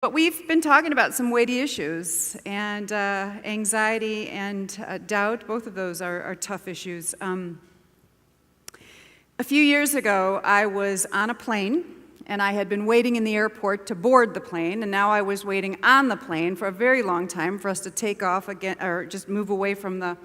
But we've been talking about some weighty issues, and anxiety and doubt, both of those are tough issues. A few years ago, I was on a plane, and I had been waiting in the airport to board the plane, and now I was waiting on the plane for a very long time for us to take off again, or just move away from the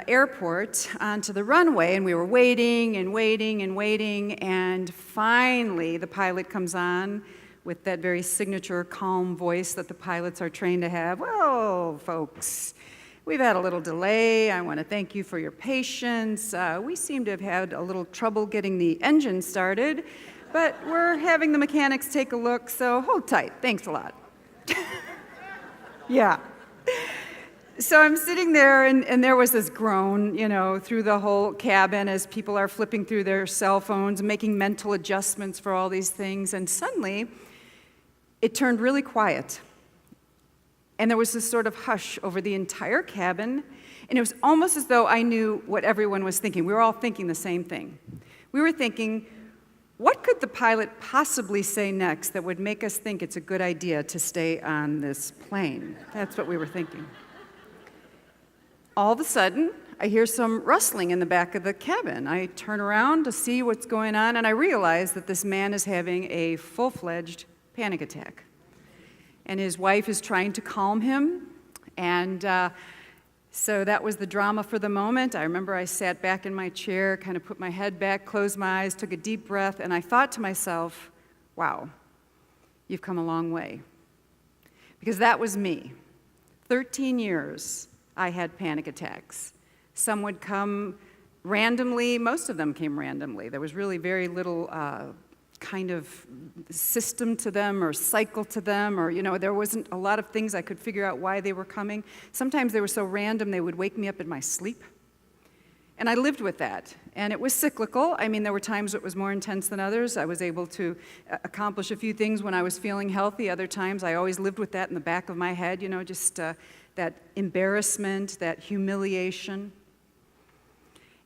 airport onto the runway, and we were waiting and waiting and waiting, and finally the pilot comes on with that very signature calm voice that the pilots are trained to have. Well, folks, we've had a little delay. I want to thank you for your patience. We seem to have had a little trouble getting the engine started, but we're having the mechanics take a look, so hold tight. Thanks a lot. Yeah. So I'm sitting there, and there was this groan, through the whole cabin as people are flipping through their cell phones, making mental adjustments for all these things, and suddenly it turned really quiet. And there was this sort of hush over the entire cabin, and it was almost as though I knew what everyone was thinking. We were all thinking the same thing. We were thinking, what could the pilot possibly say next that would make us think it's a good idea to stay on this plane? That's what we were thinking. All of a sudden, I hear some rustling in the back of the cabin. I turn around to see what's going on, and I realize that this man is having a full-fledged panic attack. And his wife is trying to calm him, and so that was the drama for the moment. I remember I sat back in my chair, kind of put my head back, closed my eyes, took a deep breath, and I thought to myself, wow, you've come a long way. Because that was me. 13 years I had panic attacks. Some would come randomly. Most of them came randomly. There was really very little kind of system to them or cycle to them, or there wasn't a lot of things I could figure out why they were coming. Sometimes they were so random they would wake me up in my sleep. And I lived with that. And it was cyclical. I mean, there were times it was more intense than others. I was able to accomplish a few things when I was feeling healthy. Other times I always lived with that in the back of my head, just that embarrassment, that humiliation.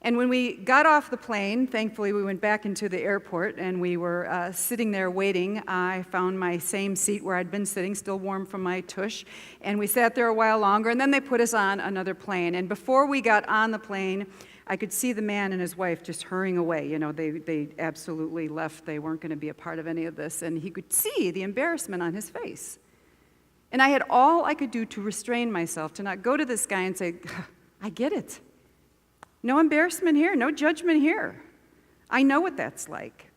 And when we got off the plane, thankfully we went back into the airport, and we were sitting there waiting. I found my same seat where I'd been sitting, still warm from my tush, and we sat there a while longer, and then they put us on another plane. And before we got on the plane, I could see the man and his wife just hurrying away. They absolutely left. They weren't going to be a part of any of this, and he could see the embarrassment on his face. And I had all I could do to restrain myself, to not go to this guy and say, I get it. No embarrassment here, no judgment here. I know what that's like.